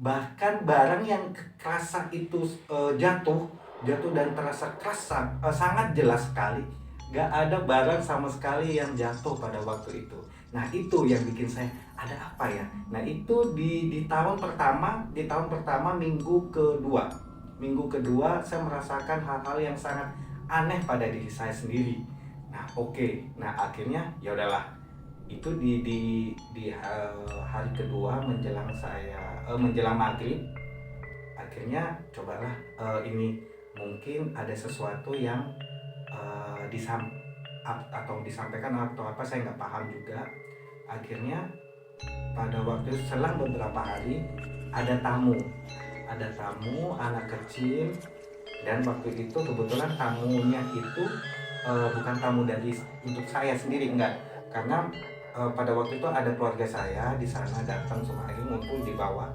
Bahkan barang yang kerasa itu jatuh jatuh dan terasa kerasa sangat jelas sekali. Gak ada barang sama sekali yang jatuh pada waktu itu. Nah itu yang bikin saya ada apa ya. Nah itu di tahun pertama minggu kedua saya merasakan hal-hal yang sangat aneh pada diri saya sendiri. Nah oke, nah akhirnya ya udahlah, itu di hari kedua menjelang maghrib, akhirnya cobalah ini mungkin ada sesuatu yang eh, disam atau disampaikan atau apa, saya nggak paham juga. Akhirnya pada waktu itu selang beberapa hari ada tamu anak kecil, dan waktu itu kebetulan tamunya itu bukan tamu dari untuk saya sendiri, enggak, karena pada waktu itu ada keluarga saya di sana datang semuanya ngumpul di bawah,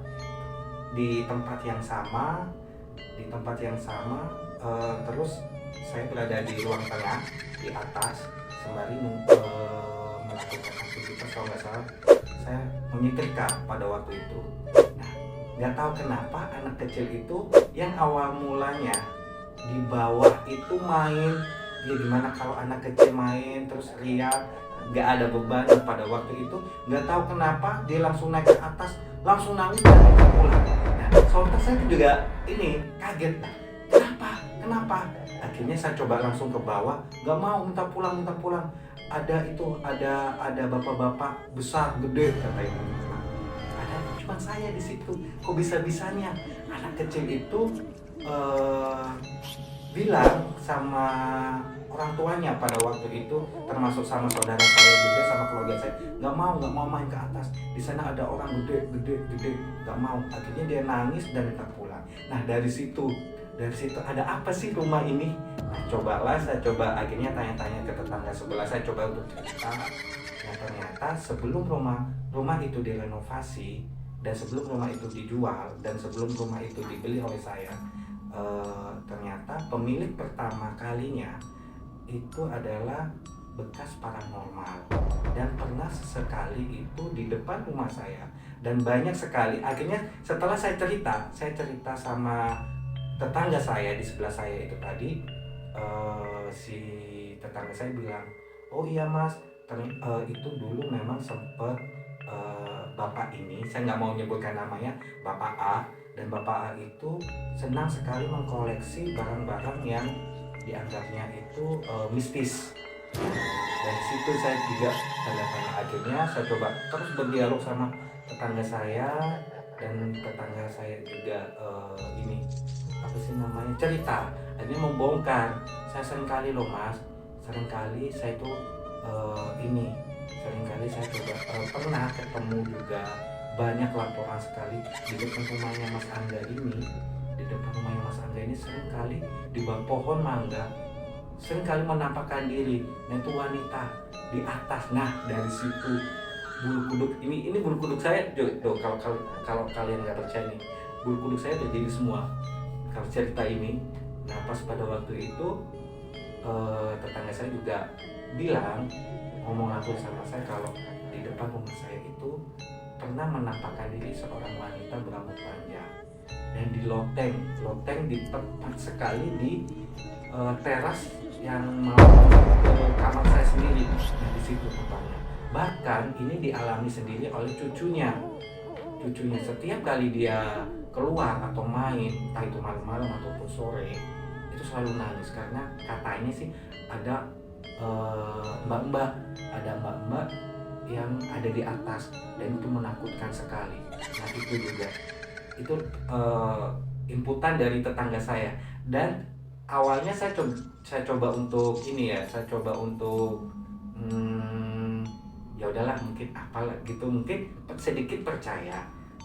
di tempat yang sama terus saya berada di ruang tengah di atas sembari melakukan aktivitas, kalau nggak salah saya menyetrika pada waktu itu. Nah, nggak tahu kenapa anak kecil itu yang awal mulanya di bawah itu main, ya gimana kalau anak kecil main terus riak, nggak ada beban, pada waktu itu nggak tahu kenapa dia langsung naik ke atas, langsung nangis dan minta pulang. Nah sontak saya juga ini kaget, kenapa akhirnya saya coba langsung ke bawah, nggak mau, minta pulang. Ada bapak-bapak besar gede kata ibu, ada cuma saya di situ, kok bisa-bisanya anak kecil itu eh, bilang sama orang tuanya pada waktu itu, termasuk sama saudara saya juga, sama keluarga saya, nggak mau main ke atas, di sana ada orang gede, nggak mau. Akhirnya dia nangis dan minta pulang. Nah dari situ ada apa sih rumah ini. Nah saya coba akhirnya tanya-tanya ke tetangga sebelah, saya coba untuk cerita. Nah ternyata sebelum rumah itu direnovasi, dan sebelum rumah itu dijual, dan sebelum rumah itu dibeli oleh saya, ternyata pemilik pertama kalinya itu adalah bekas paranormal, dan pernah sesekali itu di depan rumah saya, dan banyak sekali. Akhirnya setelah saya cerita sama tetangga saya di sebelah saya itu tadi, si tetangga saya bilang, oh iya mas, itu dulu memang sempet bapak ini, saya nggak mau menyebutkan namanya, bapak A, dan bapak A itu senang sekali mengkoleksi barang-barang yang dianggapnya itu mistis. Dari situ saya juga tanda tanya. Akhirnya saya coba terus berdialog sama tetangga saya, dan tetangga saya juga ini apa sih namanya, cerita. Akhirnya membongkar, saya seringkali loh mas, seringkali saya tuh ini seringkali saya coba pernah ketemu juga, banyak laporan sekali di depan rumahnya Mas Angga ini. Di depan rumahnya Mas Angga ini seringkali di bawah pohon mangga seringkali menampakkan diri, nah itu wanita di atas. Nah dari situ bulu kuduk ini bulu kuduk saya tuh, kalau kalian nggak percaya nih, bulu kuduk saya berdiri semua kalau cerita ini. Nah pas pada waktu itu tetangga saya juga bilang, ngomong langsung sama saya, kalau di depan rumah saya itu pernah menampakkan diri seorang wanita berambut panjang, dan di loteng di tepat sekali di teras yang mau ke kamar saya sendiri. Nah di situ tempatnya. Bahkan ini dialami sendiri oleh cucunya. Setiap kali dia keluar atau main, entah itu malam-malam ataupun sore, itu selalu nangis, karena katanya sih ada mbak-mbak yang ada di atas, dan itu menakutkan sekali. Nah itu juga itu inputan dari tetangga saya. Dan awalnya saya coba untuk ini ya, saya coba untuk ya udahlah, mungkin apalah gitu, mungkin sedikit percaya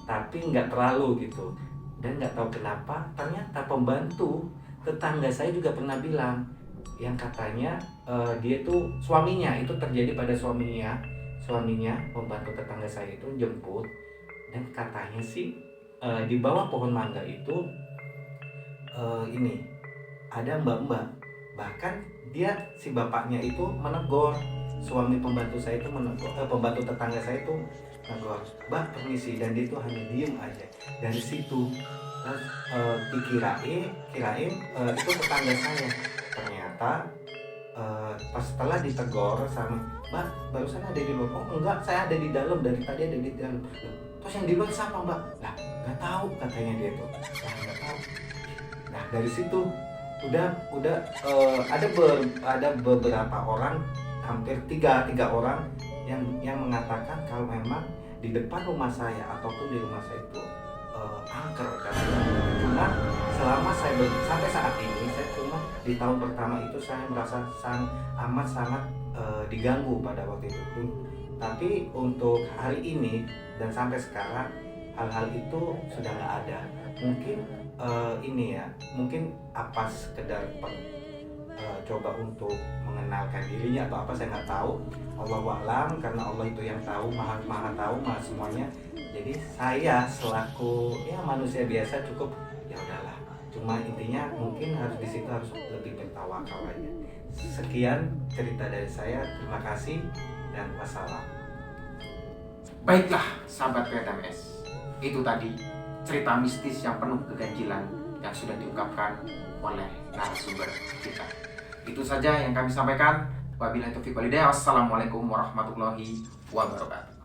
tapi nggak terlalu gitu. Dan nggak tahu kenapa ternyata pembantu tetangga saya juga pernah bilang, yang katanya dia tuh suaminya, itu terjadi pada suaminya pembantu tetangga saya itu jemput, dan katanya sih di bawah pohon mangga itu ini ada mbak-mbak. Bahkan si bapaknya itu menegur suami pembantu saya itu, pembantu tetangga saya itu negor, Mbak permisi, dan dia tuh hanya diem aja. Dari situ terus kirain itu tetangga saya. Ternyata pas setelah ditegor sama Mbak, barusan ada di luar. Oh enggak, saya ada di dalam, dari tadi ada di dalam. Loh, terus yang di luar siapa Mbak? Lah nggak tahu katanya dia tuh. Lah nggak tahu. Nah dari situ ada beberapa orang, hampir tiga orang yang mengatakan kalau memang di depan rumah saya ataupun di rumah saya itu angker katanya. Cuma selama sampai saat ini saya cuma di tahun pertama itu saya merasa amat sangat diganggu pada waktu itu. Tapi untuk hari ini dan sampai sekarang hal-hal itu sudah nggak ada. Mungkin ini ya, mungkin apa sekedar coba untuk mengenalkan dirinya atau apa, saya nggak tahu. Allahu a'lam, karena Allah itu yang tahu, maha tahu, maha semuanya. Jadi saya selaku ya manusia biasa cukup ya udahlah. Cuma intinya mungkin harus di situ harus lebih bertawakal aja. Sekian cerita dari saya. Terima kasih dan wassalam. Baiklah sahabat PTMS, itu tadi cerita mistis yang penuh keganjilan yang sudah diungkapkan oleh narasumber kita. Itu saja yang kami sampaikan. Wabillahi taufiq wal hidayah. Wassalamualaikum warahmatullahi wabarakatuh.